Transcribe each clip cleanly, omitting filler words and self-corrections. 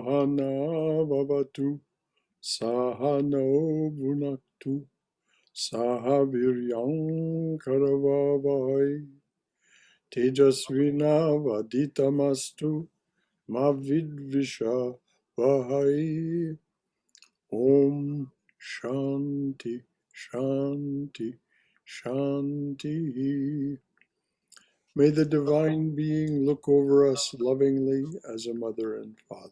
Sahana Vavatu Sahano Bhunaktu Sahaviryam Karavavai Tejasvina Vaditamastu Mavidvisha Vahai. Om Shanti Shanti Shanti. May the Divine Being look over us lovingly as a mother and father.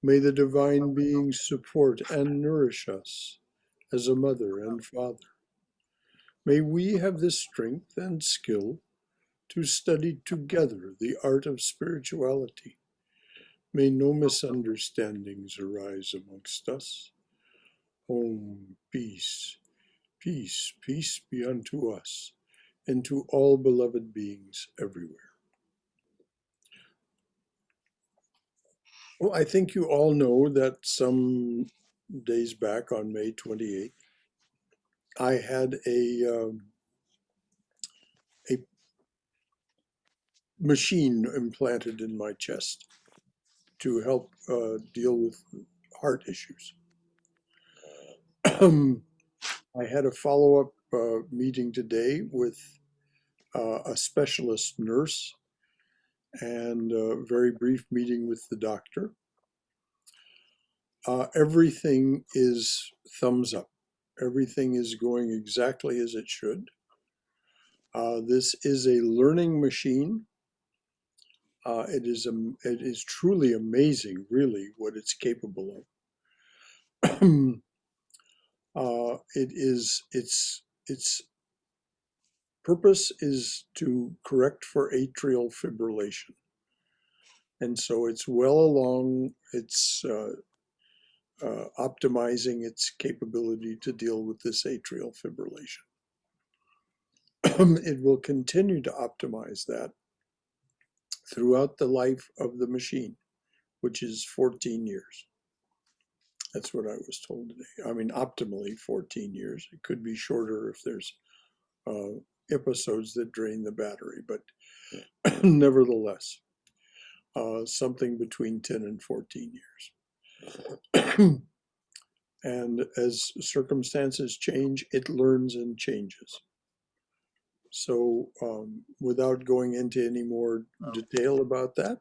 May the Divine Being support and nourish us as a mother and father. May we have the strength and skill to study together the art of spirituality. May no misunderstandings arise amongst us. Om, peace, peace, peace be unto us and to all beloved beings everywhere. Well, I think you all know that some days back on May 28th, I had a machine implanted in my chest to help deal with heart issues. I had a follow-up meeting today with a specialist nurse and a very brief meeting with the doctor. Everything is thumbs up. Everything is going exactly as it should. This is a learning machine. It is truly amazing, really, what it's capable of. Its purpose is to correct for atrial fibrillation, and so it's well along. It's optimizing its capability to deal with this atrial fibrillation. It will continue to optimize that throughout the life of the machine, which is 14 years. That's what I was told today. I mean, optimally 14 years. It could be shorter if there's episodes that drain the battery, but nevertheless, something between 10 and 14 years. And as circumstances change, it learns and changes. So without going into any more detail about that,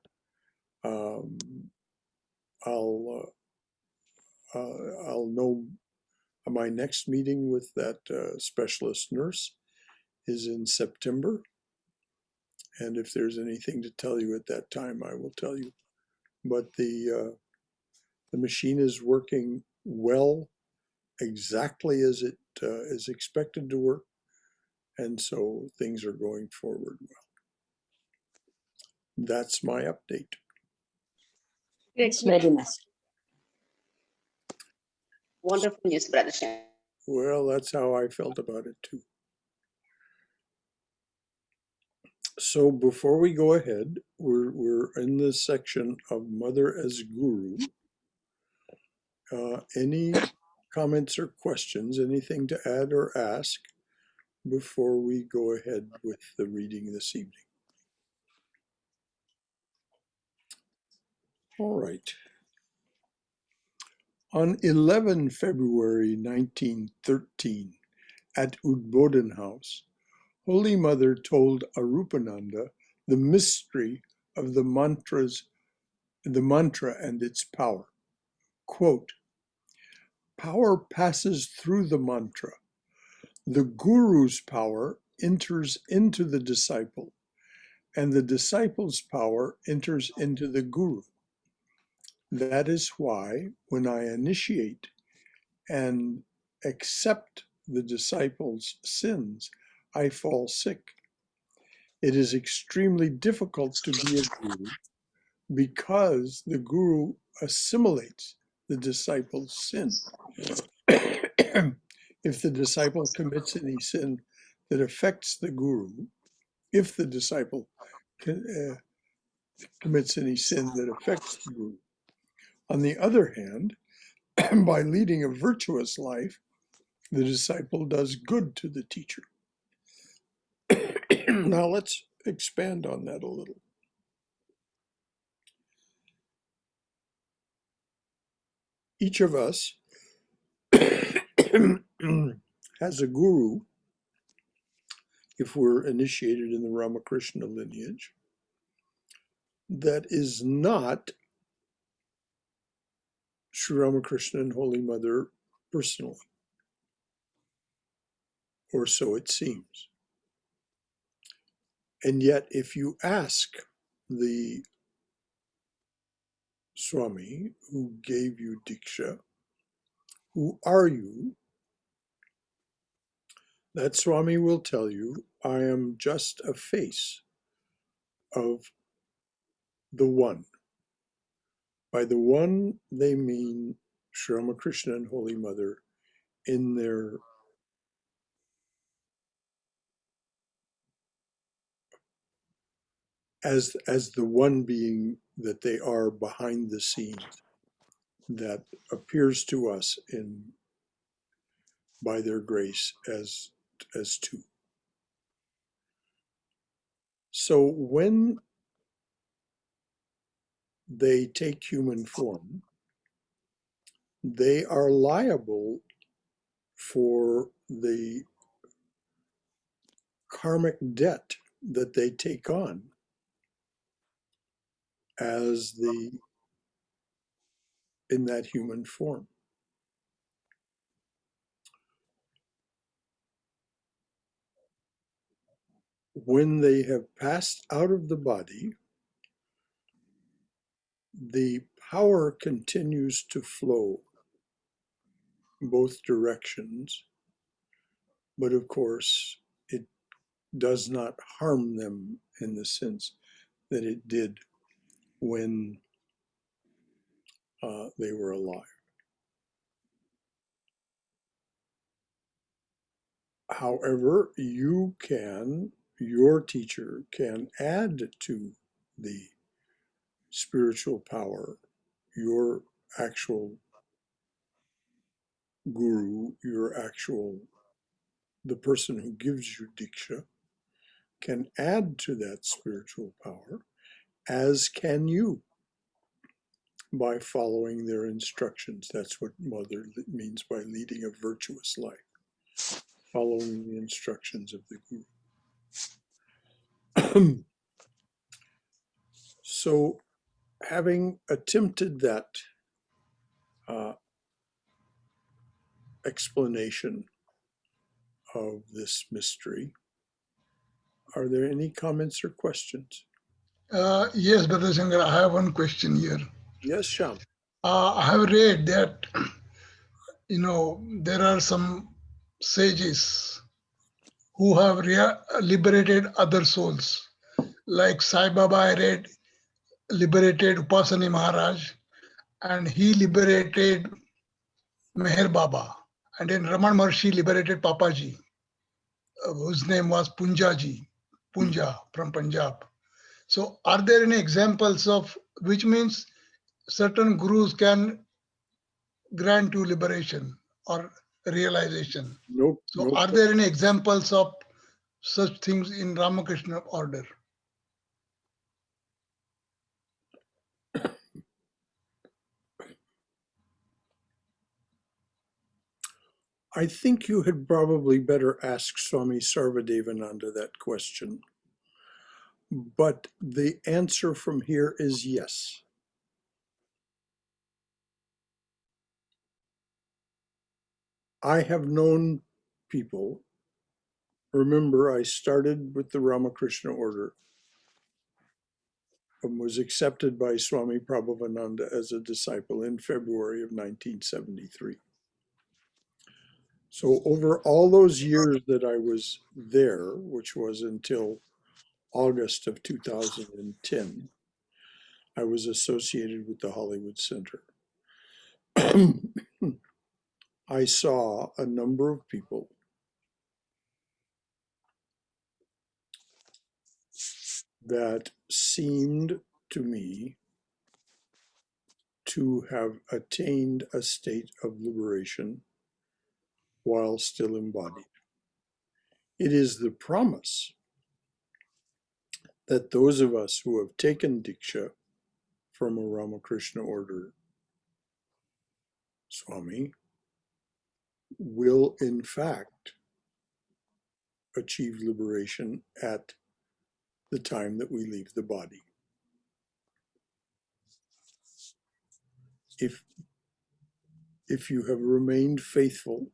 I'll know my next meeting with that specialist nurse is in September. And if there's anything to tell you at that time, I will tell you. But the machine is working well, exactly as it is expected to work. And so things are going forward well. That's my update. It's very nice. Wonderful news, Brother Shankara. Well, that's how I felt about it too. So before we go ahead, we're in this section of Mother as Guru. Any comments or questions, anything to add or ask before we go ahead with the reading this evening? All right. On 11 February 1913, at Udbodhan House, Holy Mother told Arupananda the mystery of the mantra and its power. Quote, power passes through the mantra. The guru's power enters into the disciple, and the disciple's power enters into the guru. That is why when I initiate and accept the disciple's sins, I fall sick. It is extremely difficult to be a guru because the guru assimilates the disciple's sin. If the disciple commits any sin that affects the guru, if the disciple commits any sin that affects the guru. On the other hand, by leading a virtuous life, the disciple does good to the teacher. Now let's expand on that a little. Each of us has a guru if we're initiated in the Ramakrishna lineage that is not Sri Ramakrishna and Holy Mother personally, or so it seems. And yet, if you ask the Swami who gave you Diksha, who are you? That Swami will tell you, I am just a face of the One. By the One, they mean Sri Ramakrishna and Holy Mother in their as the one being that they are behind the scenes that appears to us in by their grace as two. So when they take human form, they are liable for the karmic debt that they take on as in that human form. When they have passed out of the body, the power continues to flow both directions, but of course, it does not harm them in the sense that it did when they were alive. However, your teacher can add to the spiritual power, your actual guru, the person who gives you Diksha, can add to that spiritual power, as can you, by following their instructions. That's what Mother means by leading a virtuous life, following the instructions of the Guru. So, having attempted that explanation of this mystery, are there any comments or questions? Yes, Brother Shankar, I have one question here. Yes, Sham. I have read that, there are some sages who have liberated other souls. Like Sai Baba, I read, liberated Upasani Maharaj, and he liberated Meher Baba. And then Raman Maharshi liberated Papaji, whose name was Punjaji, Punja from Punjab. So are there any examples of, which means certain gurus can grant you liberation or realization? No, So no. are there any examples of such things in Ramakrishna order? I think you had probably better ask Swami Sarvadevananda that question. But the answer from here is yes. I have known people. Remember, I started with the Ramakrishna order and was accepted by Swami Prabhavananda as a disciple in February of 1973. So over all those years that I was there, which was until August of 2010, I was associated with the Hollywood Center. I saw a number of people that seemed to me to have attained a state of liberation while still embodied. It is the promise that those of us who have taken Diksha from a Ramakrishna order Swami, will in fact achieve liberation at the time that we leave the body. If you have remained faithful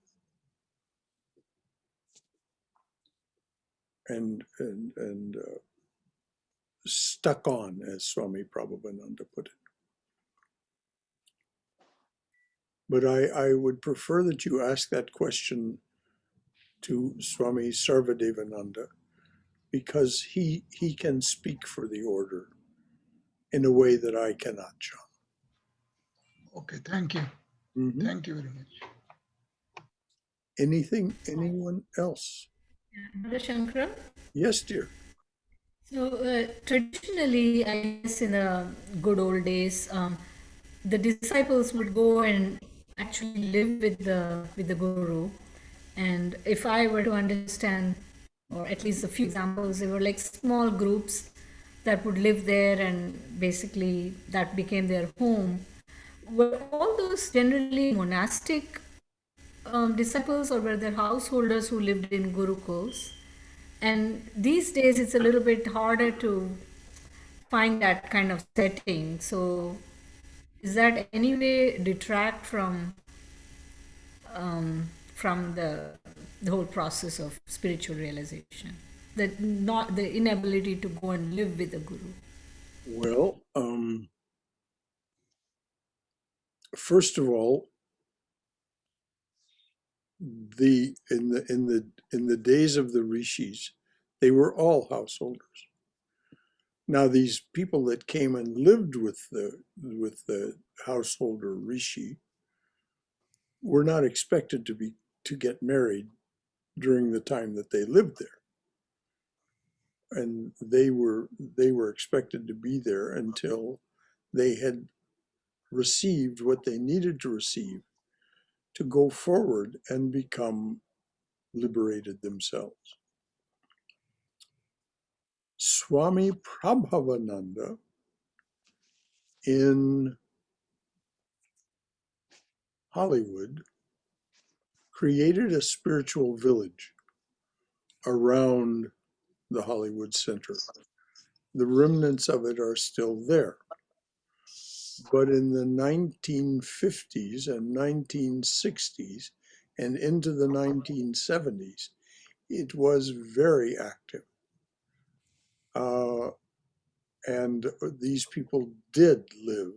and stuck on, as Swami Prabhupada put it. But I would prefer that you ask that question to Swami Sarvadevananda, because he can speak for the order in a way that I cannot, John. Okay, thank you. Mm-hmm. Thank you very much. Anyone else? Brother Shankara? Yes, dear. So traditionally, I guess in the good old days, the disciples would go and actually live with the guru. And if I were to understand, or at least a few examples, they were like small groups that would live there, and basically that became their home. Were all those generally monastic disciples, or were there householders who lived in gurukuls? And these days it's a little bit harder to find that kind of setting. So is that any way detract from the whole process of spiritual realization? The not the inability to go and live with the guru. Well, first of all, in the days of the rishis, they were all householders. Now, these people that came and lived with the householder rishi were not expected to get married during the time that they lived there, and they were expected to be there until they had received what they needed to receive to go forward and become liberated themselves. Swami Prabhavananda in Hollywood created a spiritual village around the Hollywood Center. The remnants of it are still there. But in the 1950s and 1960s and into the 1970s, it was very active. And these people did live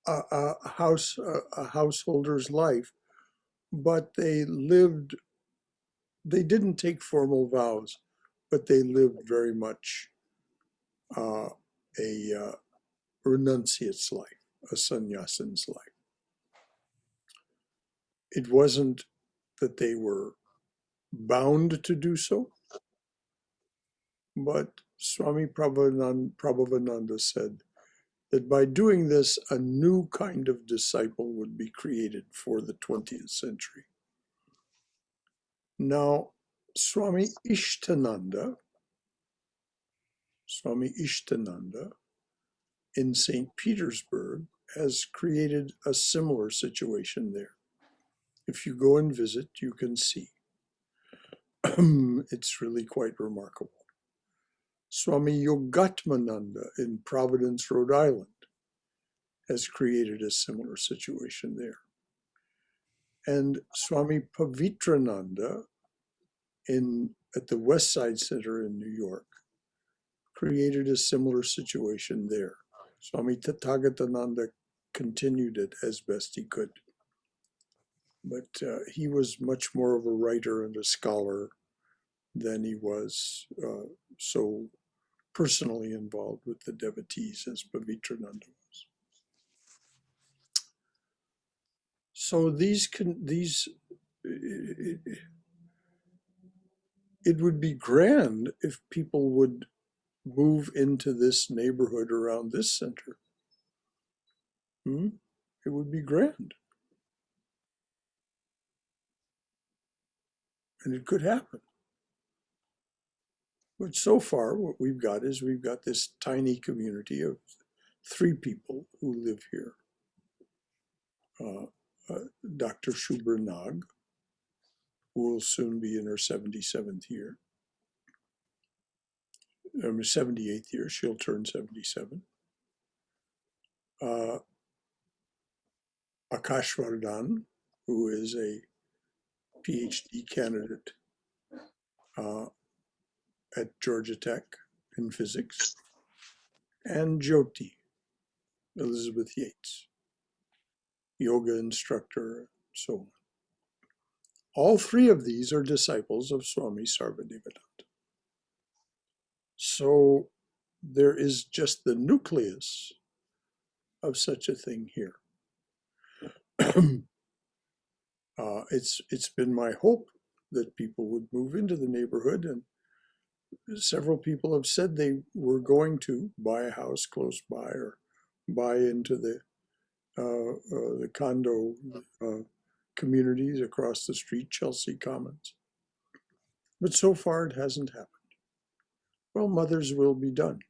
a householder's life, but they didn't take formal vows, but they lived very much a renunciate's life, a sannyasin's life. It wasn't that they were bound to do so, but Swami Prabhavananda said that by doing this, a new kind of disciple would be created for the 20th century. Now, Swami Ishtananda in St. Petersburg has created a similar situation there. If you go and visit, you can see. It's really quite remarkable. Swami Yogatmananda in Providence, Rhode Island has created a similar situation there. And Swami Pavitrananda at the West Side Center in New York created a similar situation there. Swami Tathagatananda continued it as best he could. But he was much more of a writer and a scholar than he was so personally involved with the devotees as Pavitrananda was. So it would be grand if people would move into this neighborhood around this center. It would be grand. And it could happen. But so far, what we've got is we've got this tiny community of 3 people who live here. Dr. Shubra Nag, who will soon be in her 77th year. 78th year, she'll turn 77. Akash Vardhan, who is a PhD candidate at Georgia Tech in physics, and Jyoti, Elizabeth Yates, yoga instructor, so on. All three of these are disciples of Swami Sarada Devi. So there is just the nucleus of such a thing here. It's been my hope that people would move into the neighborhood, and several people have said they were going to buy a house close by or buy into the condo communities across the street, Chelsea Commons. But so far it hasn't happened. Well, mother's will be done.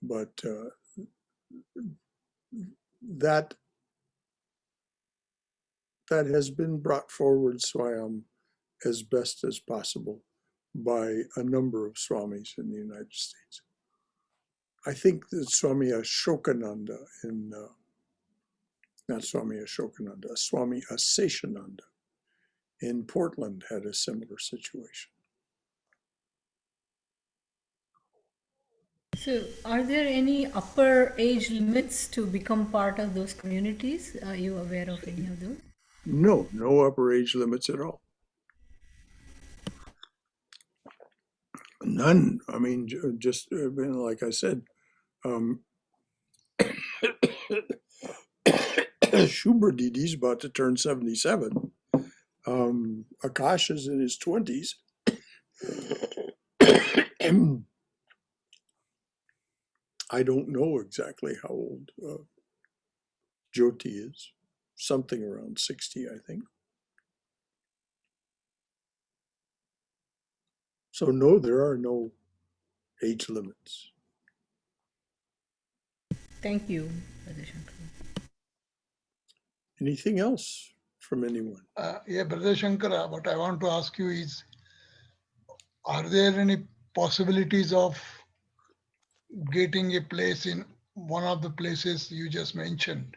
But that has been brought forward, Swayam, as best as possible by a number of swamis in the United States. I think that Swami Ashokananda not Swami Ashokananda, Swami Aseshananda in Portland had a similar situation. So, are there any upper age limits to become part of those communities? Are you aware of any of those? No upper age limits at all. None. I mean, just like I said, Shubra Didi's about to turn 77. Akash is in his 20s. I don't know exactly how old Jyoti is. Something around 60, I think. So no, there are no age limits. Thank you, Brother Shankara. Anything else from anyone? Yeah, Brother Shankara, what I want to ask you is, are there any possibilities of getting a place in one of the places you just mentioned?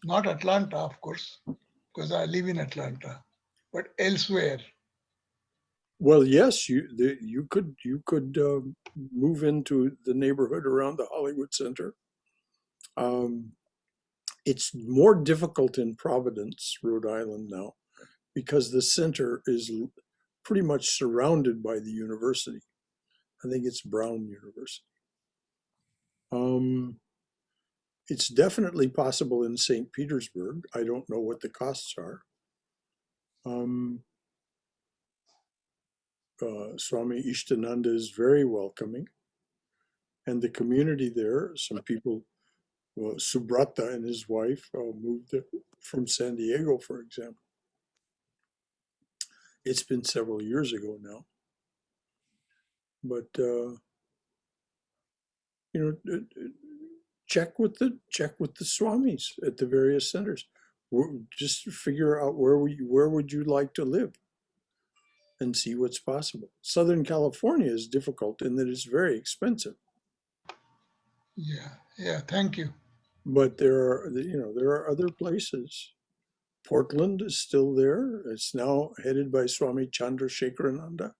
Not Atlanta, of course, because I live in Atlanta, but elsewhere. Well, yes, you could move into the neighborhood around the Hollywood Center. It's more difficult in Providence, Rhode Island now, because the center is pretty much surrounded by the university. I think it's Brown University. It's definitely possible in St. Petersburg. I don't know what the costs are. Swami Ishtananda is very welcoming. And the community there, some people, Subrata and his wife moved from San Diego, for example. It's been several years ago now. But, check with the swamis at the various centers. Just figure out where would you like to live and see what's possible. Southern California is difficult in that it's very expensive. Yeah, thank you. But there are other places. Portland is still there. It's now headed by Swami Chandrasekharananda,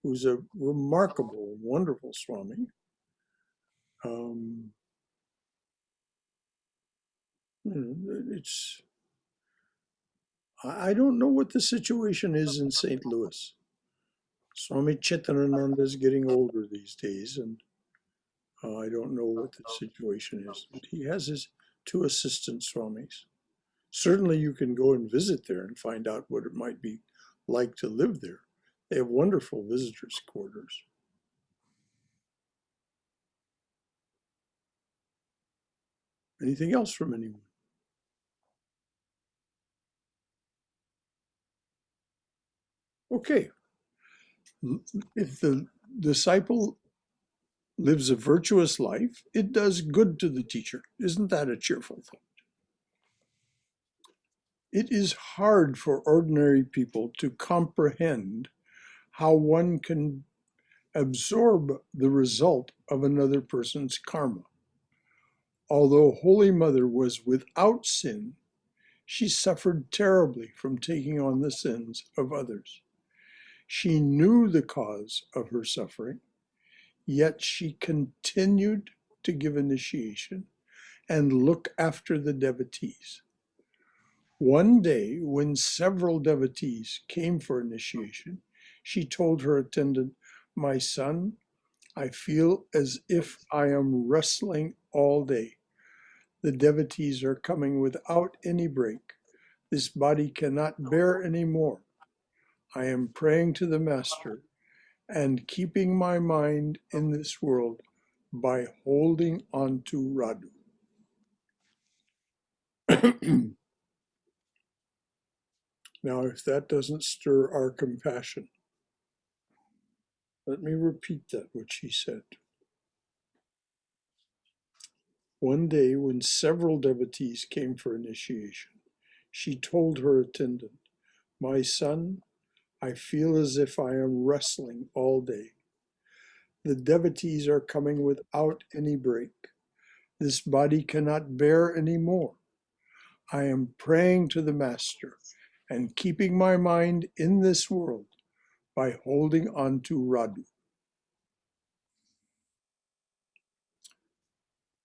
who's a remarkable, wonderful Swami. I don't know what the situation is in St. Louis. Swami Chitanananda is getting older these days, and I don't know what the situation is. But he has his two assistant swamis. Certainly you can go and visit there and find out what it might be like to live there. They have wonderful visitors' quarters. Anything else from anyone? Okay. If the disciple lives a virtuous life, it does good to the teacher. Isn't that a cheerful thought? It is hard for ordinary people to comprehend how one can absorb the result of another person's karma. Although Holy Mother was without sin, she suffered terribly from taking on the sins of others. She knew the cause of her suffering, yet she continued to give initiation and look after the devotees. One day, when several devotees came for initiation, she told her attendant, "My son, I feel as if I am wrestling all day. The devotees are coming without any break. This body cannot bear any more. I am praying to the Master and keeping my mind in this world by holding on to Radu." Now, if that doesn't stir our compassion, let me repeat that, what she said. One day, when several devotees came for initiation, she told her attendant, "My son, I feel as if I am wrestling all day. The devotees are coming without any break. This body cannot bear any more. I am praying to the Master and keeping my mind in this world by holding on to Radu."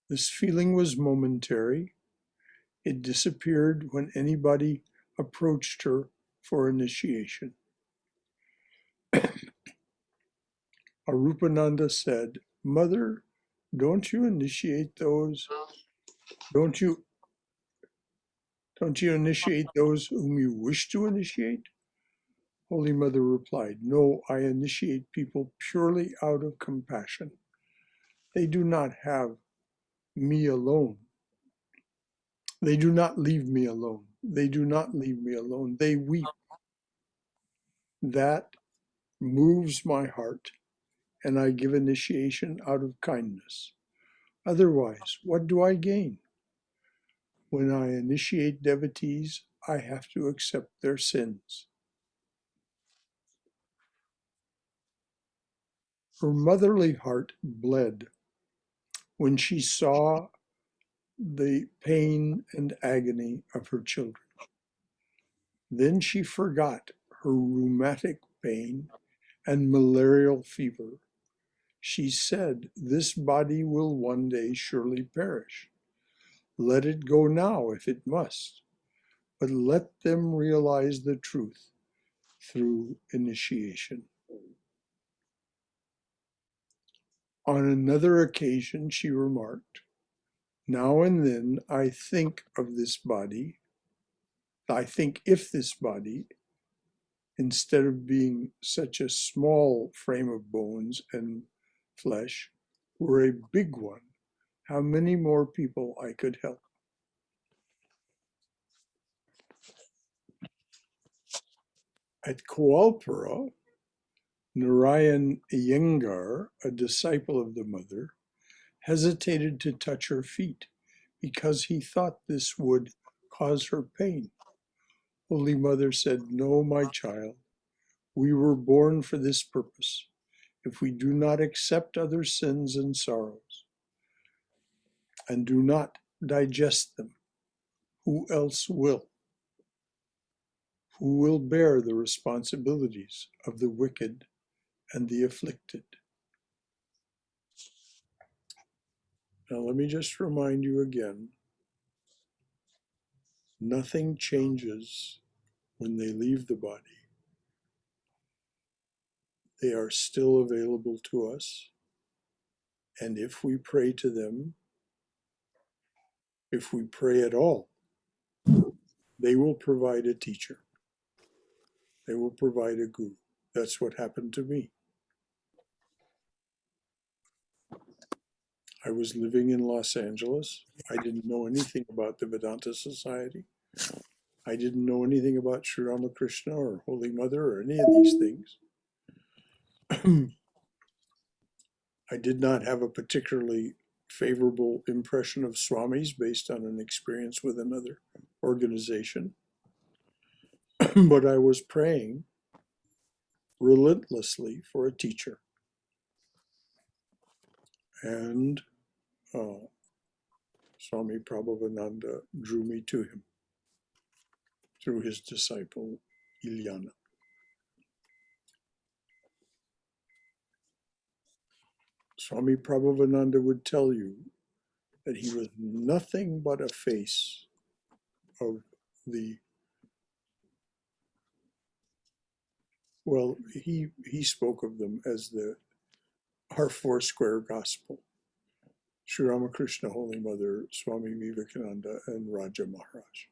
This feeling was momentary. It disappeared when anybody approached her for initiation. Arupananda said, "Mother, don't you initiate those? Don't you initiate those whom you wish to initiate?" Holy Mother replied, "No, I initiate people purely out of compassion. They do not have me alone. They do not leave me alone. They do not leave me alone. They weep. That moves my heart, and I give initiation out of kindness. Otherwise, what do I gain? When I initiate devotees, I have to accept their sins." Her motherly heart bled when she saw the pain and agony of her children. Then she forgot her rheumatic pain and malarial fever. She said, "This body will one day surely perish. Let it go now if it must, but let them realize the truth through initiation." On another occasion, she remarked, "Now and then I think of this body. I think if this body, instead of being such a small frame of bones and flesh, were a big one, how many more people I could help." At Kualpura, Narayan Iyengar, a disciple of the Mother, hesitated to touch her feet because he thought this would cause her pain. Holy Mother said, "No, my child, we were born for this purpose. If we do not accept other sins and sorrows and do not digest them, who else will? Who will bear the responsibilities of the wicked and the afflicted?" Now, let me just remind you again, nothing changes when they leave the body. They are still available to us. And if we pray to them, if we pray at all, they will provide a teacher. They will provide a guru. That's what happened to me. I was living in Los Angeles. I didn't know anything about the Vedanta Society. I didn't know anything about Sri Ramakrishna or Holy Mother or any of these things. I did not have a particularly favorable impression of Swamis based on an experience with another organization, but I was praying relentlessly for a teacher. And Swami Prabhavananda drew me to him through his disciple, Ilyana. Swami Prabhavananda would tell you that he was nothing but a face of the, well, he spoke of them as our Foursquare Gospel. Sri Ramakrishna, Holy Mother, Swami Vivekananda, and Raja Maharaj.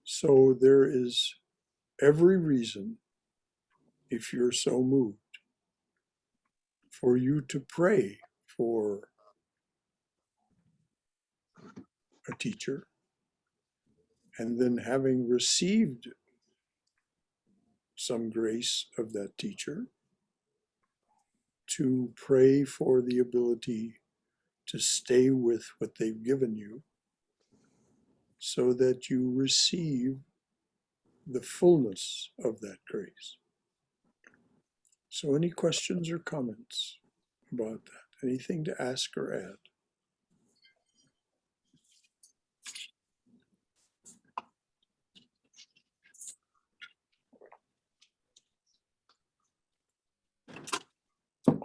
So there is every reason, if you're so moved, for you to pray for a teacher, and then having received some grace of that teacher, to pray for the ability to stay with what they've given you so that you receive the fullness of that grace. So any questions or comments about that? Anything to ask or add?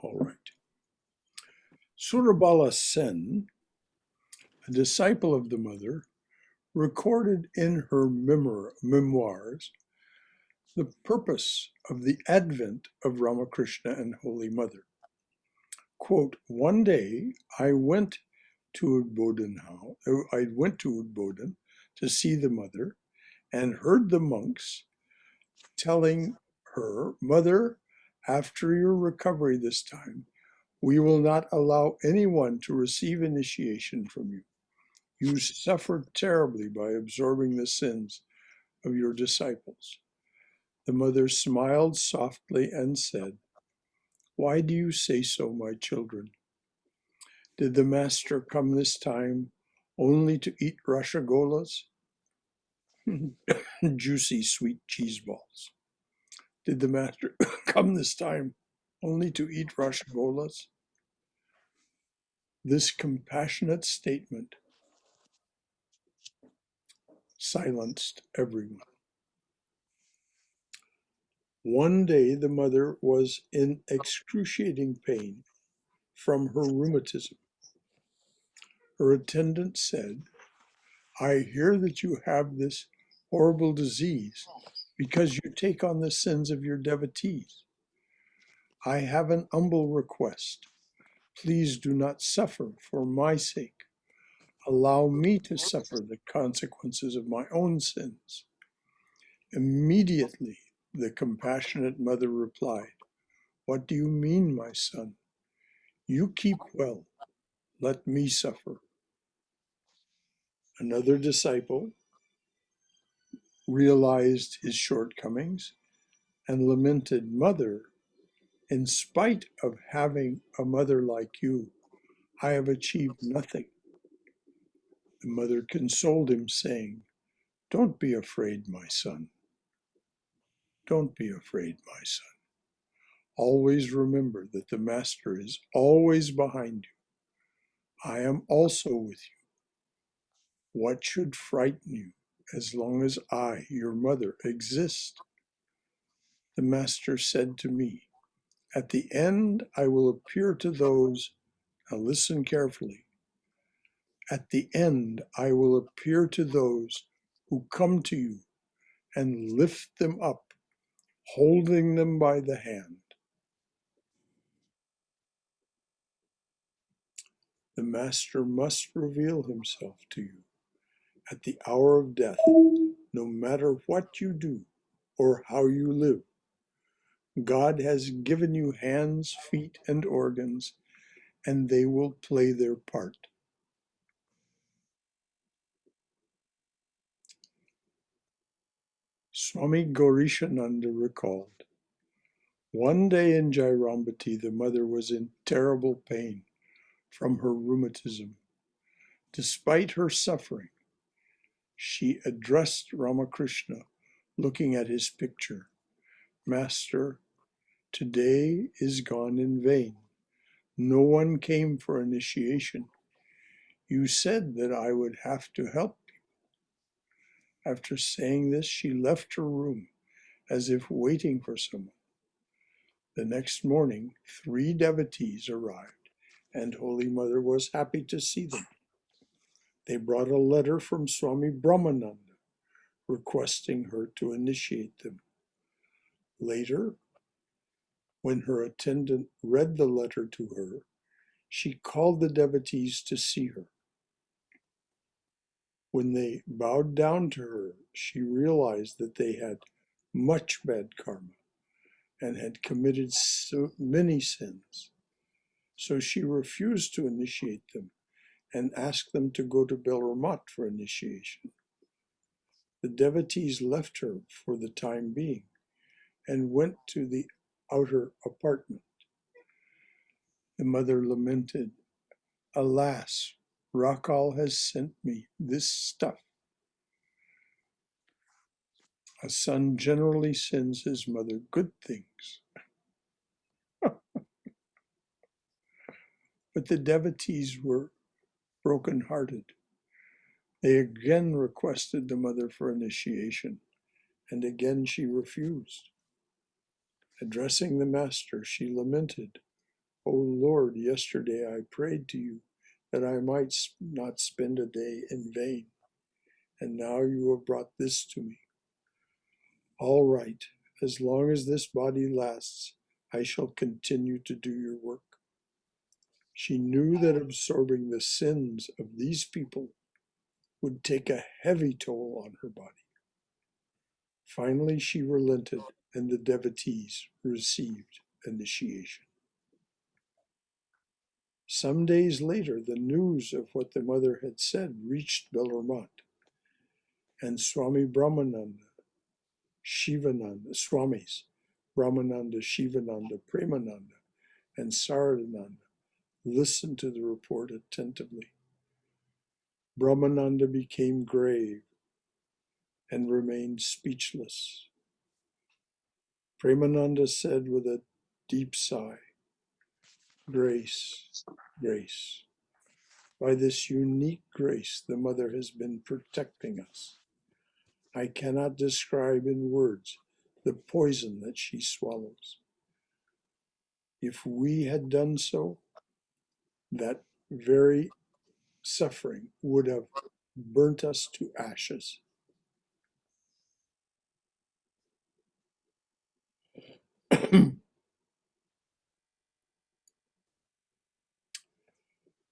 All right. Surabala Sen, a disciple of the mother, recorded in her memoirs the purpose of the advent of Ramakrishna and Holy Mother. Quote, one day I went to Udbodhan to see the mother and heard the monks telling her, Mother, after your recovery this time, we will not allow anyone to receive initiation from you. You suffered terribly by absorbing the sins of your disciples. The mother smiled softly and said, why do you say so, my children? Did the master come this time only to eat rashagolas? Juicy sweet cheese balls. Did the master come this time only to eat rashagolas? This compassionate statement silenced everyone. One day the mother was in excruciating pain from her rheumatism. Her attendant said, I hear that you have this horrible disease because you take on the sins of your devotees. I have an humble request. Please do not suffer for my sake. Allow me to suffer the consequences of my own sins. Immediately, the compassionate mother replied, what do you mean, my son? You keep well. Let me suffer. Another disciple realized his shortcomings and lamented, Mother, in spite of having a mother like you, I have achieved nothing. The mother consoled him, saying, don't be afraid, my son. Don't be afraid, my son. Always remember that the Master is always behind you. I am also with you. What should frighten you as long as I, your mother, exist? The Master said to me, at the end I will appear to those, now listen carefully, at the end I will appear to those who come to you and lift them up, holding them by the hand. The Master must reveal himself to you at the hour of death, no matter what you do or how you live. God has given you hands, feet, and organs, and they will play their part. Swami Gaurishananda recalled, one day in Jairambati, the mother was in terrible pain from her rheumatism. Despite her suffering, she addressed Ramakrishna, looking at his picture. Master, today is gone in vain. No one came for initiation. You said that I would have to help you. After saying this, she left her room as if waiting for someone. The next morning, 3 devotees arrived, and Holy Mother was happy to see them. They brought a letter from Swami Brahmananda requesting her to initiate them. Later, when her attendant read the letter to her, she called the devotees to see her. When they bowed down to her, she realized that they had much bad karma and had committed so many sins. So she refused to initiate them and asked them to go to Belramat for initiation. The devotees left her for the time being and went to the outer apartment. The mother lamented, alas, Rakal has sent me this stuff. A son generally sends his mother good things. But the devotees were broken-hearted. They again requested the mother for initiation, and again she refused. Addressing the master, she lamented, O Lord, yesterday I prayed to you that I might not spend a day in vain, and now you have brought this to me. All right, as long as this body lasts, I shall continue to do your work. She knew that absorbing the sins of these people would take a heavy toll on her body. Finally, she relented, and the devotees received initiation. Some days later, the news of what the mother had said reached Belramat, and Swami Brahmananda, Shivananda, Swamis, Brahmananda, Shivananda, Premananda, and Saradananda listened to the report attentively. Brahmananda became grave and remained speechless. Premananda said with a deep sigh, grace, grace. By this unique grace, the mother has been protecting us. I cannot describe in words the poison that she swallows. If we had done so, that very suffering would have burnt us to ashes.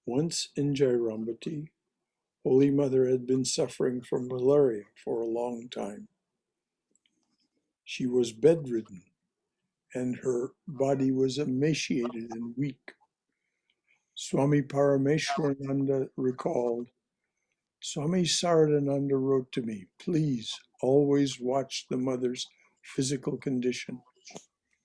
Once in Jairambati, Holy Mother had been suffering from malaria for a long time. She was bedridden, and her body was emaciated and weak. Swami Parameshwarananda recalled, Swami Saradananda wrote to me, please always watch the mother's physical condition.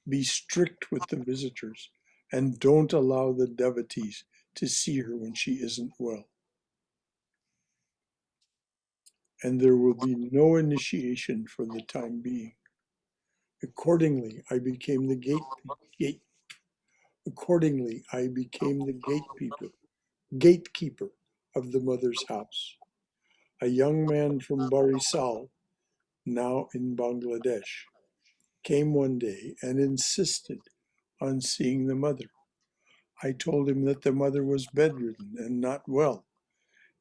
Be strict with the visitors and don't allow the devotees to see her when she isn't well. And there will be no initiation for the time being. Accordingly, I became the gatekeeper of the mother's house. A young man from Barisal, now in Bangladesh, came one day and insisted on seeing the mother. I told him that the mother was bedridden and not well,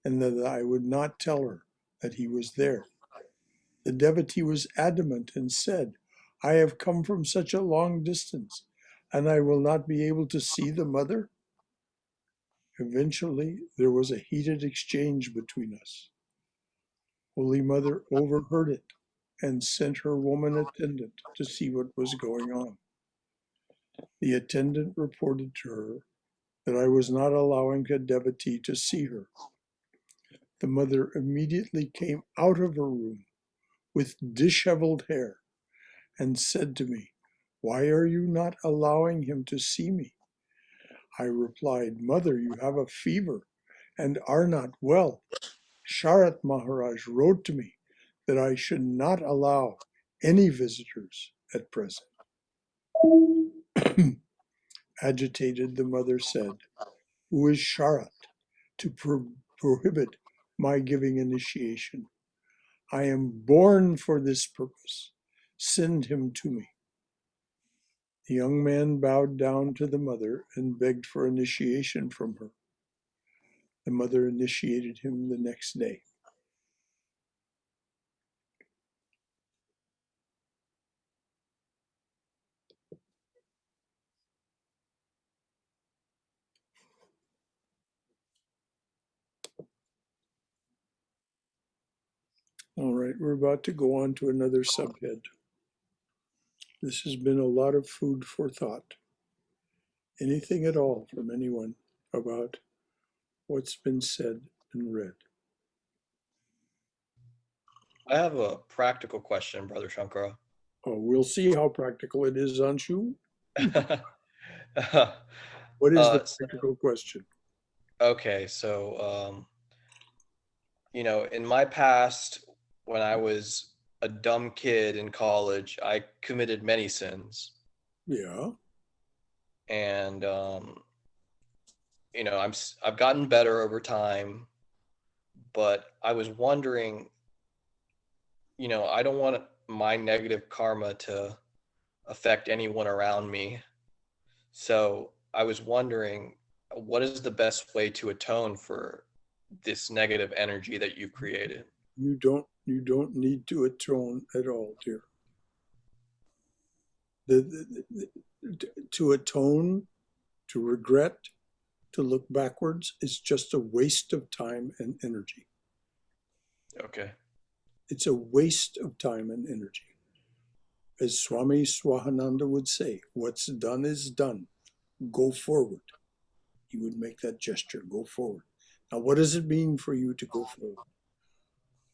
and that I would not tell her that he was there. The devotee was adamant and said, I have come from such a long distance, and I will not be able to see the mother. Eventually, there was a heated exchange between us. Holy Mother overheard it and sent her woman attendant to see what was going on. The attendant reported to her that I was not allowing a devotee to see her. The mother immediately came out of her room, with disheveled hair and said to me, "Why are you not allowing him to see me?" I replied, "Mother, you have a fever and are not well. Sharat Maharaj wrote to me that I should not allow any visitors at present." Agitated, the mother said, "Who is Sharat to prohibit my giving initiation? I am born for this purpose. Send him to me." The young man bowed down to the mother and begged for initiation from her. The mother initiated him the next day. All right, we're about to go on to another subhead. This has been a lot of food for thought. Anything at all from anyone about what's been said and read? I have a practical question, Brother Shankara. Oh, we'll see how practical it is, Anshu. What is the So, practical question? okay, so in my past, when I was a dumb kid in college, I committed many sins, Yeah. and I've gotten better over time, but I was wondering, I don't want my negative karma to affect anyone around me. So I was wondering, what is the best way to atone for this negative energy that you've created? You don't need to atone at all, dear. To atone, to regret, to look backwards is just a waste of time and energy. Okay. It's a waste of time and energy. As Swami Swahananda would say, what's done is done. Go forward. He would make that gesture, go forward. Now, what does it mean for you to go forward?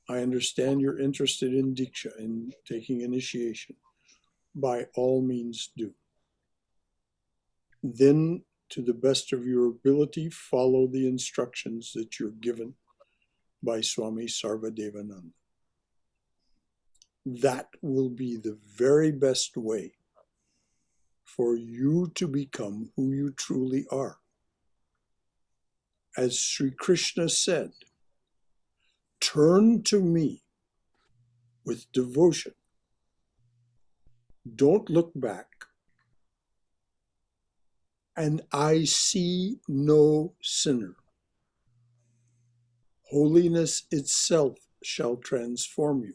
I understand you're interested in Diksha, in taking initiation. By all means do. Then, to the best of your ability, follow the instructions that you're given by Swami Sarvadevananda. That will be the very best way for you to become who you truly are. As Sri Krishna said, turn to me with devotion. Don't look back. And I see no sinner. Holiness itself shall transform you.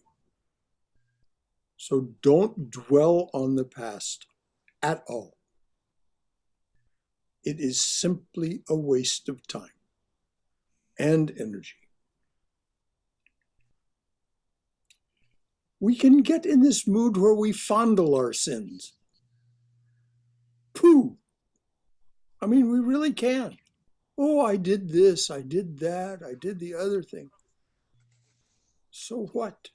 So don't dwell on the past at all. It is simply a waste of time and energy. We can get in this mood where we fondle our sins. Pooh! I mean, we really can. Oh, I did this, I did that, I did the other thing. So what?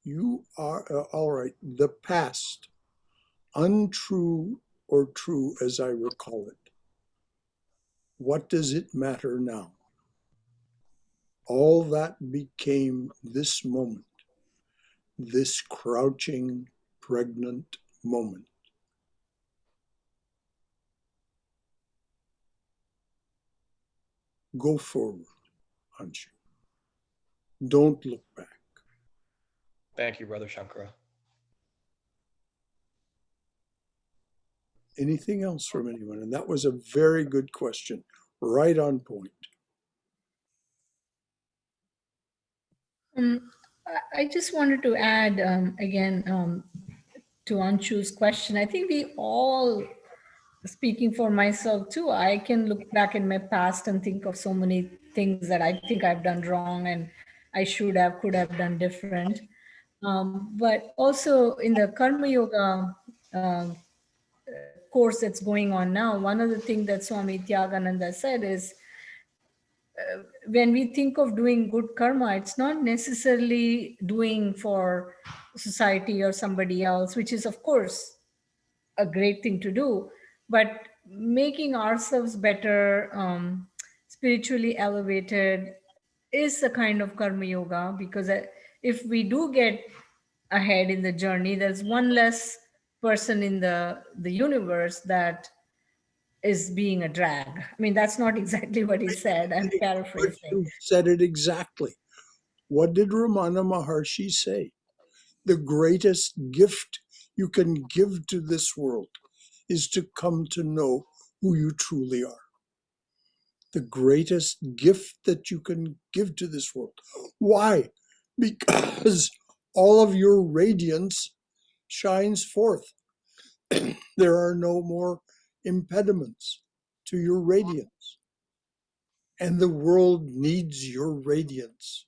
You are, all right, the past, untrue or true as I recall it. What does it matter now? All that became this moment, this crouching, pregnant moment. Go forward, Anshu. Don't look back. Thank you, Brother Shankara. Anything else from anyone? And that was a very good question, right on point. I just wanted to add again to Anshu's question. I think we all, speaking for myself too, I can look back in my past and think of so many things that I think I've done wrong and I could have done different. But also in the Karma Yoga course that's going on now, one of the things that Swami Tyagananda said is when we think of doing good karma, it's not necessarily doing for society or somebody else, which is, of course, a great thing to do, but making ourselves better, spiritually elevated, is a kind of karma yoga, because if we do get ahead in the journey, there's one less person in the universe that is being a drag. I mean, that's not exactly what he said. I'm But paraphrasing. you said it exactly. What did Ramana Maharshi say? The greatest gift you can give to this world is to come to know who you truly are. The greatest gift that you can give to this world. Why? Because all of your radiance shines forth. There are no more impediments to your radiance. And the world needs your radiance.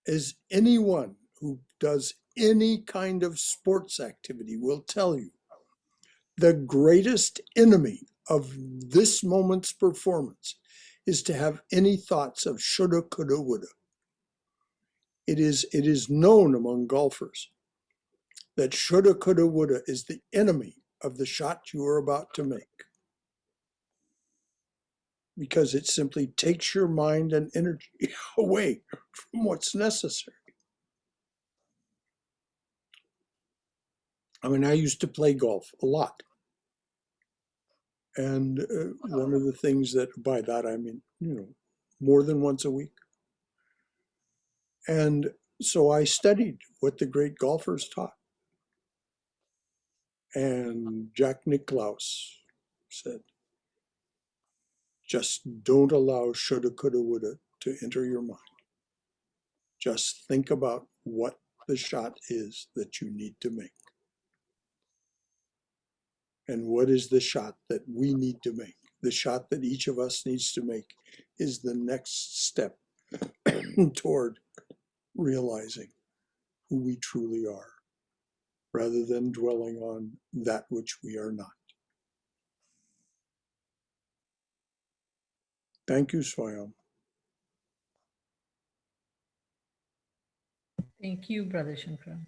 As anyone who does any kind of sports activity will tell you, the greatest enemy of this moment's performance is to have any thoughts of shoulda, coulda, woulda. It is known among golfers that shoulda, coulda, woulda is the enemy of the shot you are about to make, because it simply takes your mind and energy away from what's necessary. I mean, I used to play golf a lot. And one of the things that, by that I mean, more than once a week. And so I studied what the great golfers taught. And Jack Nicklaus said, just don't allow shoulda, coulda, woulda to enter your mind. Just think about what the shot is that you need to make. And what is the shot that we need to make? The shot that each of us needs to make is the next step toward realizing who we truly are, rather than dwelling on that which we are not. Thank you, Swayam. Thank you, Brother Shankara.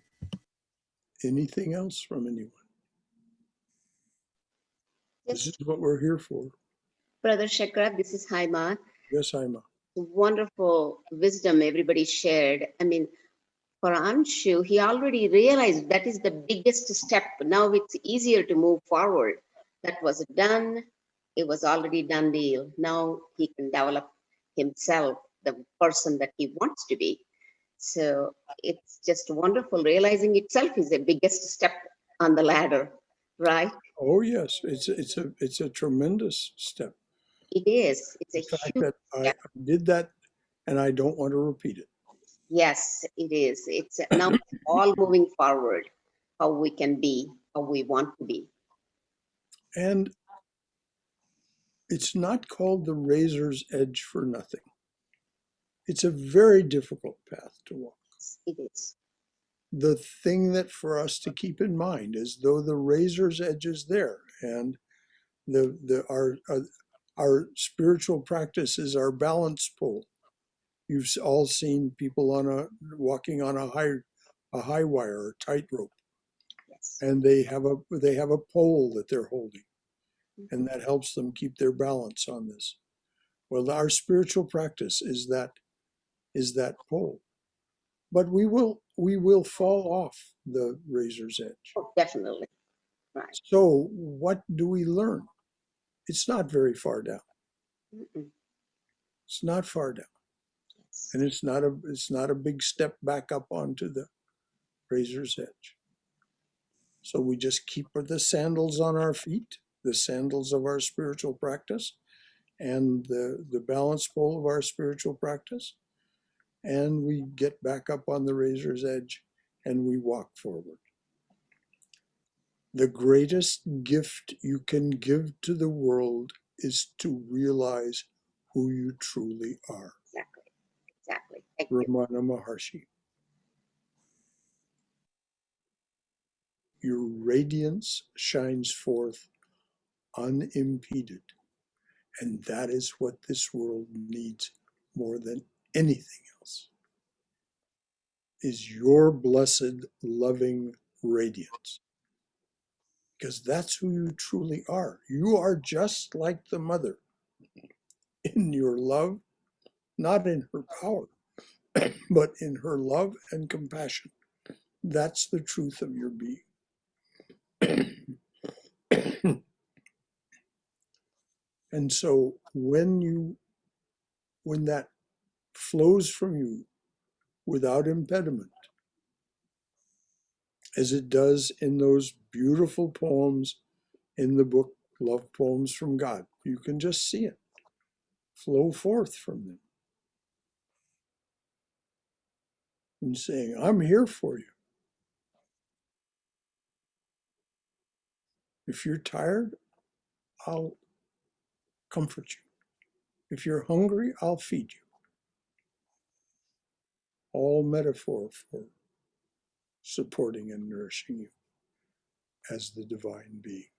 Anything else from anyone? This is Yes, what we're here for. Brother Shankara, this is Haima. Yes, Ima. Wonderful wisdom everybody shared. I mean, for Anshu, he already realized that is the biggest step. Now it's easier to move forward. That was done. It was already done deal. Now he can develop himself, the person that he wants to be. So it's just wonderful. Realizing itself is the biggest step on the ladder, right? Oh yes, it's a tremendous step. It is. It's a The fact huge that I step. did that and I don't want to repeat it. Yes, it is. It's now it's all moving forward, how we can be, how we want to be. And it's not called the razor's edge for nothing. It's a very difficult path to walk. It is. The thing that for us to keep in mind is, though the razor's edge is there, and our spiritual practice is our balance pole. You've all seen people walking on a high wire or tightrope, Yes. and they have a pole that they're holding, and that helps them keep their balance on this. Well, our spiritual practice is that pole, but we will fall off the razor's edge. Oh, definitely. Right. So what do we learn? It's not very far down. Mm-mm. It's not far down, Yes. and it's not a big step back up onto the razor's edge. So we just keep the sandals on our feet, the sandals of our spiritual practice, and the balance pole of our spiritual practice, and we get back up on the razor's edge and we walk forward. The greatest gift you can give to the world is to realize who you truly are. Exactly. Exactly. Thank you. Ramana Maharshi. Your radiance shines forth unimpeded. And that is what this world needs more than anything else, is your blessed, loving radiance. Because that's who you truly are. You are just like the mother in your love, not in her power, but in her love and compassion. That's the truth of your being. And so when that flows from you without impediment, as it does in those beautiful poems in the book, Love Poems from God, you can just see it flow forth from them and saying, I'm here for you. If you're tired, I'll comfort you. If you're hungry, I'll feed you. All metaphor for supporting and nourishing you as the divine being.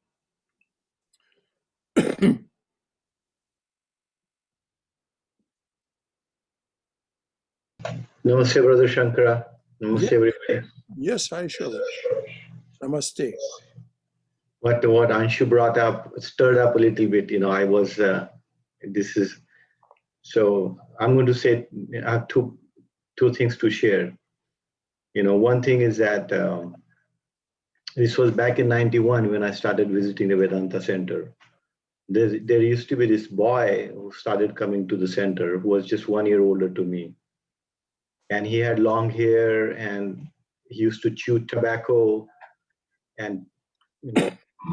Namaste, Brother Shankara. Namaste, Yes, everybody. yes, I shall. Namaste. What Anshu brought up stirred up a little bit. I was, so I'm going to say, I have two things to share. One thing is that this was back in 91 when I started visiting the Vedanta Center. There used to be this boy who started coming to the center who was just 1 year older to me. And he had long hair and he used to chew tobacco and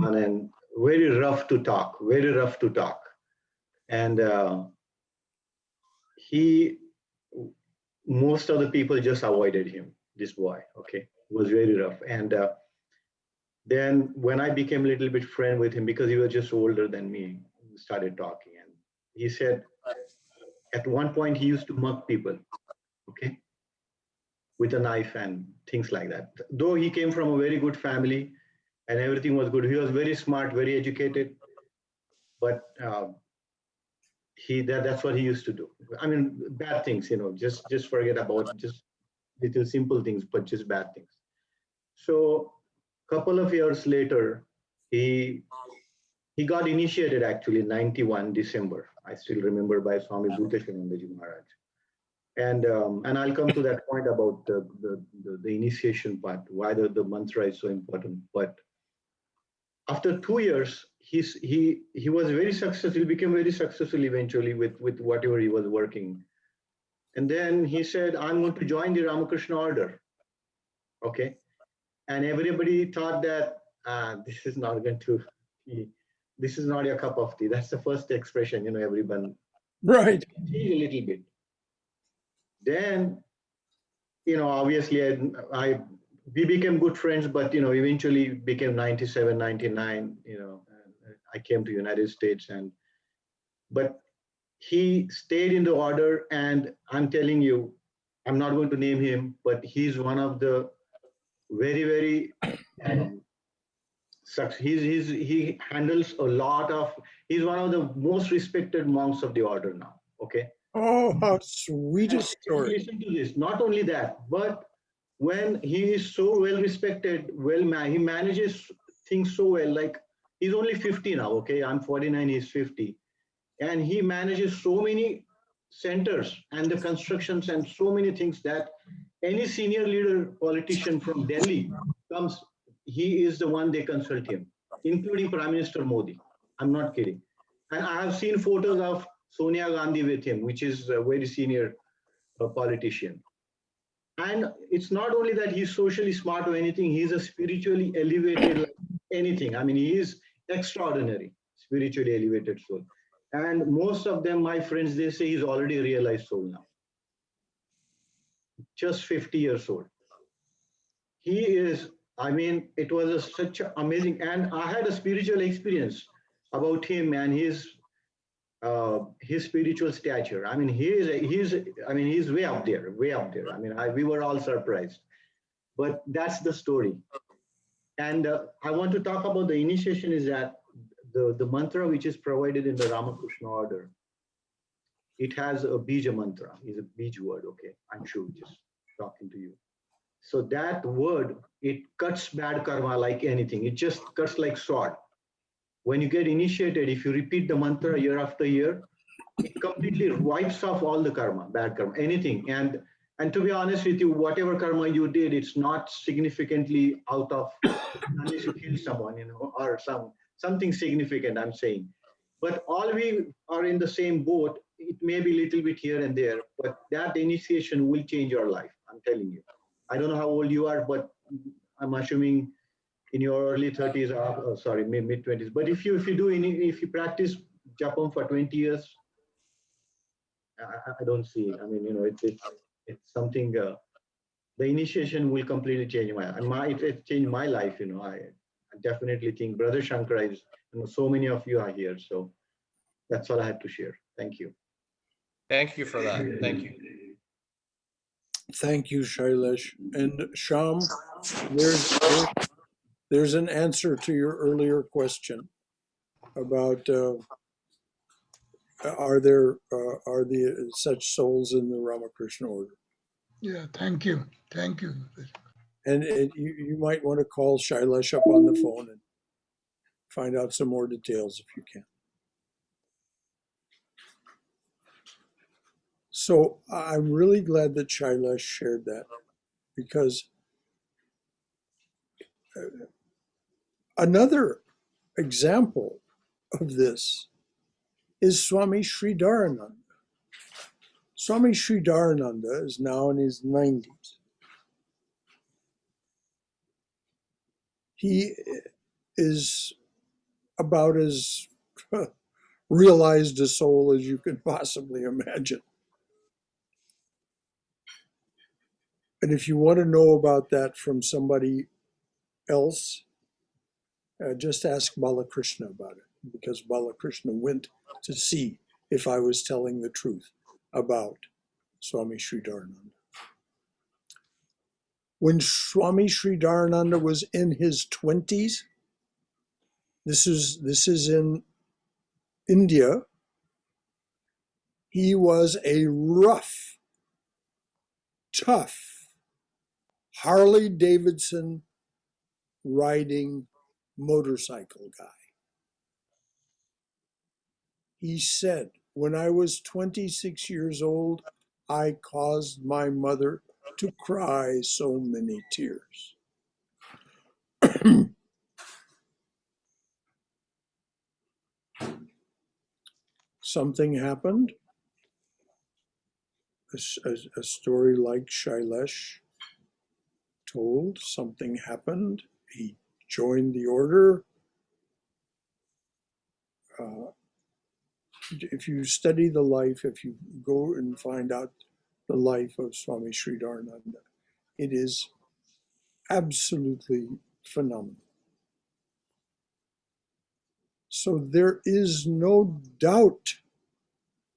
and very rough to talk. And most of the people just avoided him, this boy, okay? It was very rough. And then when I became a little bit friend with him, because he was just older than me, we started talking. And he said, at one point he used to mug people, okay? With a knife and things like that. Though he came from a very good family and everything was good. He was very smart, very educated, but that's what he used to do. I mean, bad things, just forget about just little simple things, but just bad things. So a couple of years later, he got initiated actually in 91 December. I still remember, by Swami Bhuteshanandaji Maharaj. And I'll come to that point about the initiation part, why the mantra is so important. But after 2 years, he was very successful. He became very successful eventually with whatever he was working. And then he said, I'm going to join the Ramakrishna order. Okay. And everybody thought that this is not going to be, this is not your cup of tea. That's the first expression, everyone. Right. A little bit. Then, obviously we became good friends, but, eventually became 97, 99, I came to United States but he stayed in the order, and I'm telling you, I'm not going to name him, but he's one of the very, very, he handles a lot of, he's one of the most respected monks of the order now, okay? Oh, how sweet a story. Listen to this, not only that, but when he is so well respected, he manages things so well, like he's only 50 now, okay? I'm 49, he's 50. And he manages so many centers and the constructions and so many things that any senior leader politician from Delhi comes, he is the one they consult him, including Prime Minister Modi. I'm not kidding. And I have seen photos of Sonia Gandhi with him, which is a very senior politician. And it's not only that he's socially smart or anything, he's a spiritually elevated like anything. I mean, he is extraordinary, spiritually elevated soul. And most of them, my friends, they say he's already realized soul now. Just 50 years old. He is, I mean, it was such an amazing, and I had a spiritual experience about him and his spiritual stature. I mean, he's way up there, way up there. I mean, we were all surprised, but that's the story. And I want to talk about the initiation is that the mantra which is provided in the Ramakrishna order, it has a bija mantra, is a bij word, okay? I'm sure just talking to you. So that word, it cuts bad karma like anything. It just cuts like sword. When you get initiated, if you repeat the mantra year after year, it completely wipes off all the karma, bad karma, anything. And to be honest with you, whatever karma you did, it's not significantly out of, unless you kill someone, or something significant, I'm saying. But all we are in the same boat. It may be a little bit here and there, but that initiation will change your life. I'm telling you. I don't know how old you are, but I'm assuming in your early 30s, or sorry, mid 20s. But if you practice Japam for 20 years, I don't see. I mean, it's something. The initiation will completely change it changed my life. I definitely think Brother Shankara is. So many of you are here, so that's all I had to share. Thank you. Thank you for that. Thank you. Thank you, Shailesh. And Sham, there's an answer to your earlier question about are there such souls in the Ramakrishna order? Yeah, thank you. Thank you. And you might want to call Shailesh up on the phone and find out some more details if you can. So I'm really glad that Shailesh shared that, because another example of this is Swami Sridharananda. Swami Sridharananda is now in his 90s. He is about as realized a soul as you can possibly imagine. And if you want to know about that from somebody else, just ask Balakrishna about it, because Balakrishna went to see if I was telling the truth about Swami Sridharananda. When Swami Sridharananda was in his 20s, this is in India, he was a rough, tough Harley Davidson riding motorcycle guy. He said, when I was 26 years old, I caused my mother to cry so many tears. Something happened. A story like Shailesh told, something happened. He joined the order. If you study the life, if you go and find out the life of Swami Sridharananda, it is absolutely phenomenal. So there is no doubt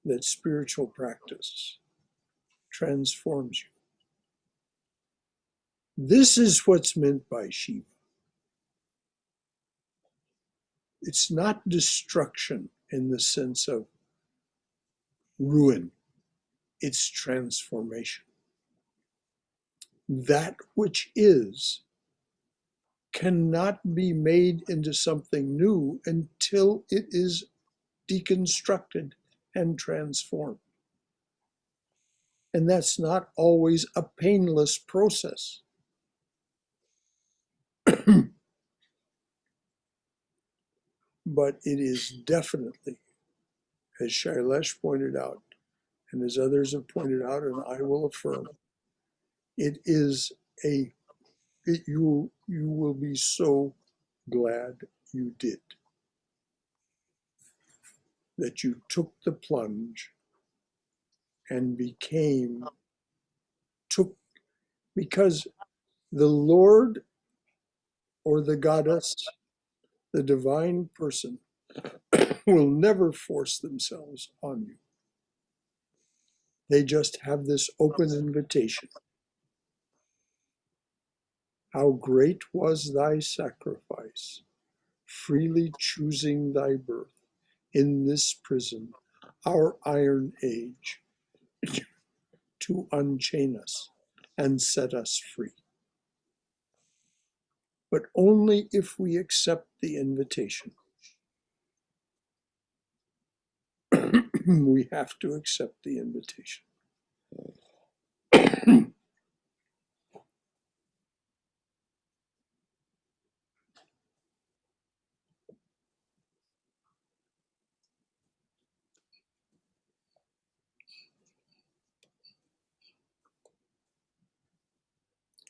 that spiritual practice transforms you. This is what's meant by Shiva. It's not destruction in the sense of ruin. It's transformation. That which is cannot be made into something new until it is deconstructed and transformed. And that's not always a painless process. But it is definitely, as Shailesh pointed out, and as others have pointed out, and I will affirm, it is you will be so glad you did, that you took the plunge and because the Lord or the goddess, the divine person, will never force themselves on you. They just have this open invitation. How great was thy sacrifice, freely choosing thy birth in this prison, our iron age, to unchain us and set us free. But only if we accept the invitation. We have to accept the invitation.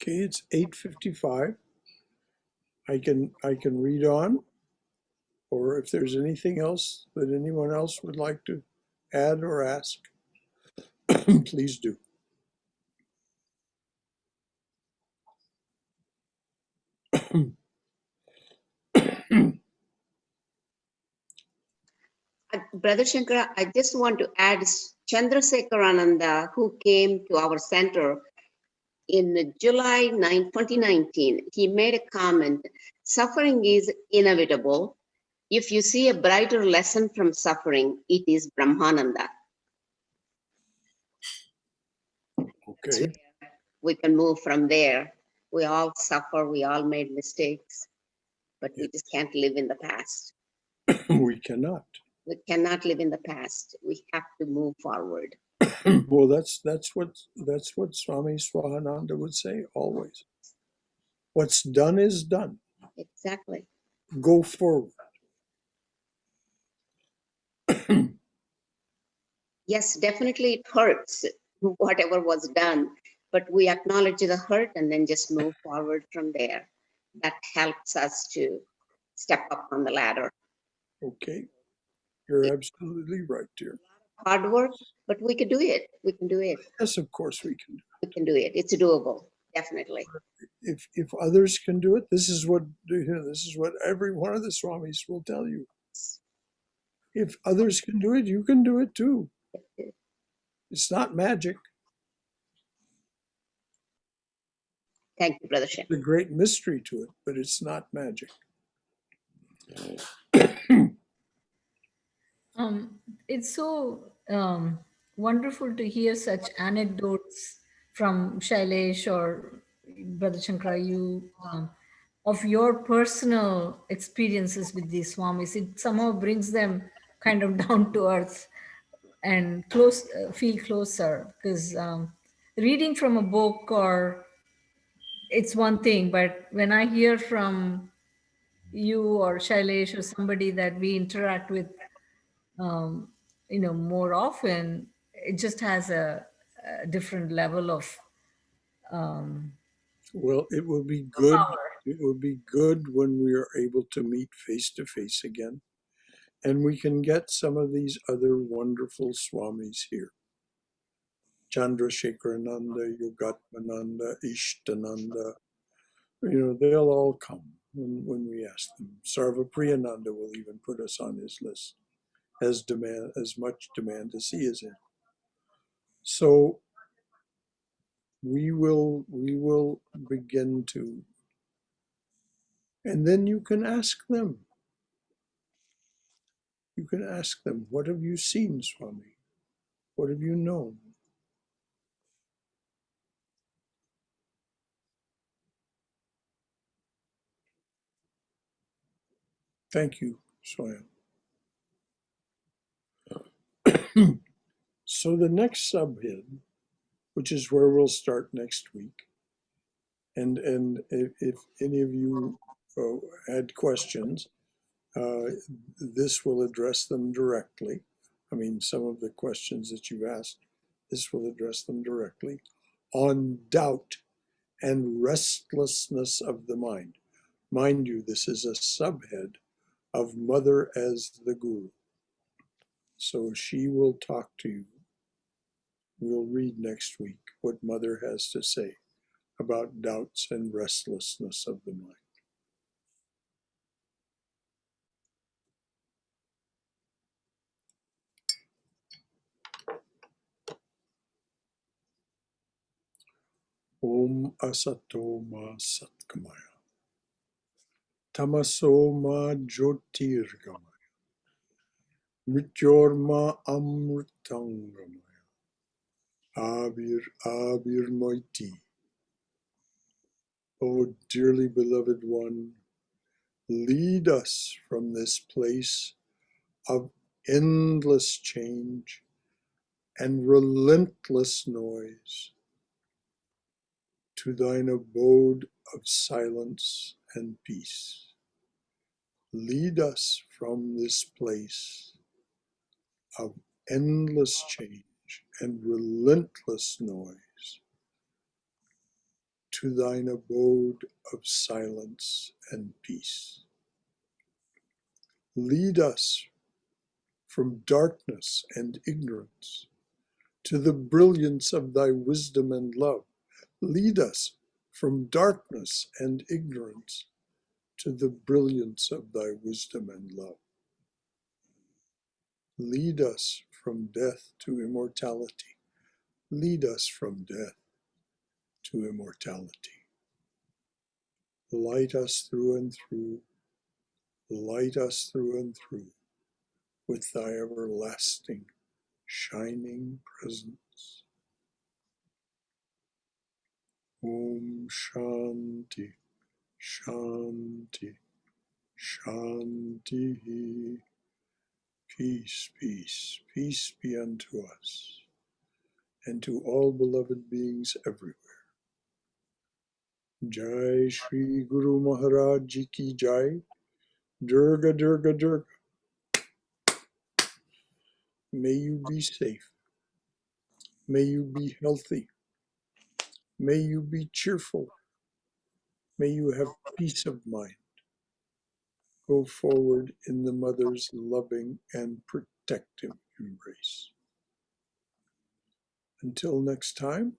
Okay, it's 8:55. I can read on, or if there's anything else that anyone else would like to add or ask, please do. Brother Shankara, I just want to add Chandrasekharananda, who came to our center in July 9, 2019. He made a comment, suffering is inevitable. If you see a brighter lesson from suffering, it is Brahmananda. Okay, We can move from there. We all suffer, we all made mistakes, but we just can't live in the past. we cannot. We cannot live in the past. We have to move forward. Well, that's what Swami Swahananda would say always. What's done is done. Exactly. Go forward. Yes, definitely it hurts, whatever was done, but we acknowledge the hurt and then just move forward from there. That helps us to step up on the ladder. Okay, you're absolutely right, dear. Hard work, but we can do it. We can do it. Yes, of course we can. We can do it. It's doable, definitely. If others can do it, this is what every one of the swamis will tell you. If others can do it, you can do it too. It's not magic. Thank you, Brother Shem. There's a great mystery to it, but it's not magic. It's so wonderful to hear such anecdotes from Shailesh or Brother Shankara, you of your personal experiences with these swamis. It somehow brings them kind of down to earth and feel closer, because reading from a book or it's one thing, but when I hear from you or Shailesh or somebody that we interact with um, more often, it just has a different level of Well, it will be good. power. It will be good when we are able to meet face to face again, and we can get some of these other wonderful swamis here. Chandrasekharananda, Yogatmananda, Ishtananda, they'll all come when we ask them. Sarvapriyananda will even put us on his list, as much demand as he is in. So we will begin to, and then you can ask them. You can ask them, what have you seen, Swami? What have you known? Thank you, Swami. So the next subhead, which is where we'll start next week, and if any of you had questions, this will address them directly. I mean, some of the questions that you've asked, this will address them directly on doubt and restlessness of the mind. Mind you, this is a subhead of Mother as the Guru. So she will talk to you. We'll read next week what Mother has to say about doubts and restlessness of the mind. Om Asato Ma Satkamaya. Tamasoma Jyotirgamaya. Mrityorma Amritangamaya. Abir Moiti. O dearly beloved one, lead us from this place of endless change and relentless noise to thine abode of silence and peace. Lead us from this place of endless change and relentless noise to thine abode of silence and peace. Lead us from darkness and ignorance to the brilliance of thy wisdom and love. Lead us from darkness and ignorance to the brilliance of thy wisdom and love. Lead us from death to immortality. Lead us from death to immortality. Light us through and through. Light us through and through with thy everlasting, shining presence. Om Shanti, Shanti, Shanti. Peace, peace, peace be unto us and to all beloved beings everywhere. Jai Shri Guru Maharaj Ji Ki Jai. Durga, Durga, Durga. May you be safe. May you be healthy. May you be cheerful. May you have peace of mind. Go forward in the Mother's loving and protective embrace. Until next time,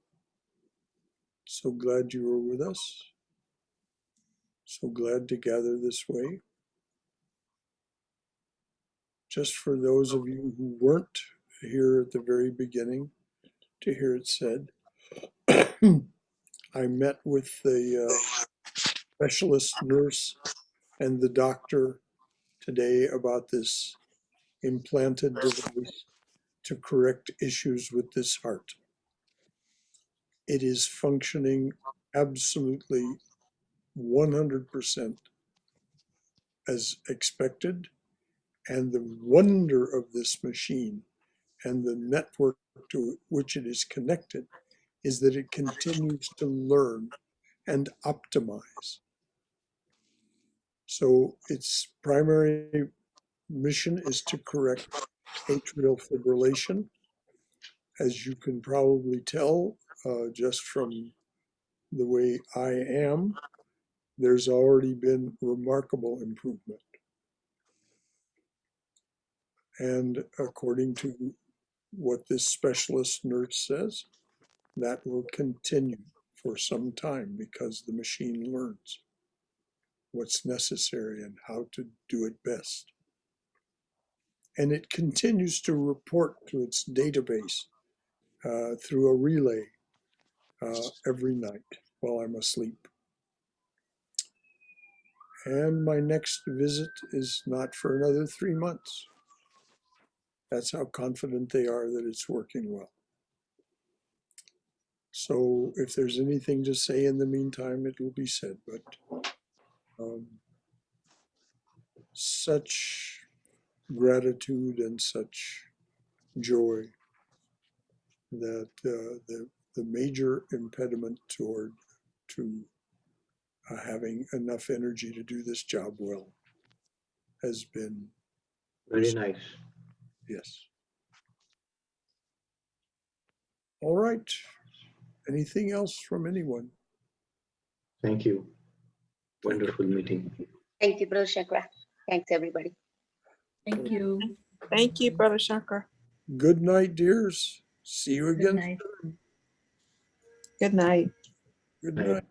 so glad you were with us. So glad to gather this way. Just for those of you who weren't here at the very beginning to hear it said, I met with the specialist nurse and the doctor today about this implanted device to correct issues with this heart. It is functioning absolutely 100% as expected, and the wonder of this machine and the network to which it is connected is that it continues to learn and optimize. So its primary mission is to correct atrial fibrillation. As you can probably tell just from the way I am, there's already been remarkable improvement. And according to what this specialist nurse says, that will continue for some time because the machine learns what's necessary and how to do it best. And it continues to report to its database through a relay every night while I'm asleep. And my next visit is not for another 3 months. That's how confident they are that it's working well. So if there's anything to say in the meantime, it will be said. But such gratitude and such joy that the major impediment to having enough energy to do this job well has been Very nice. Yes. All right. Anything else from anyone? Thank you. Wonderful meeting. Thank you, Brother Shankara. Thanks, everybody. Thank you. Thank you, Brother Shankar. Good night, dears. See you Good again. night. Good night. Good Night. night.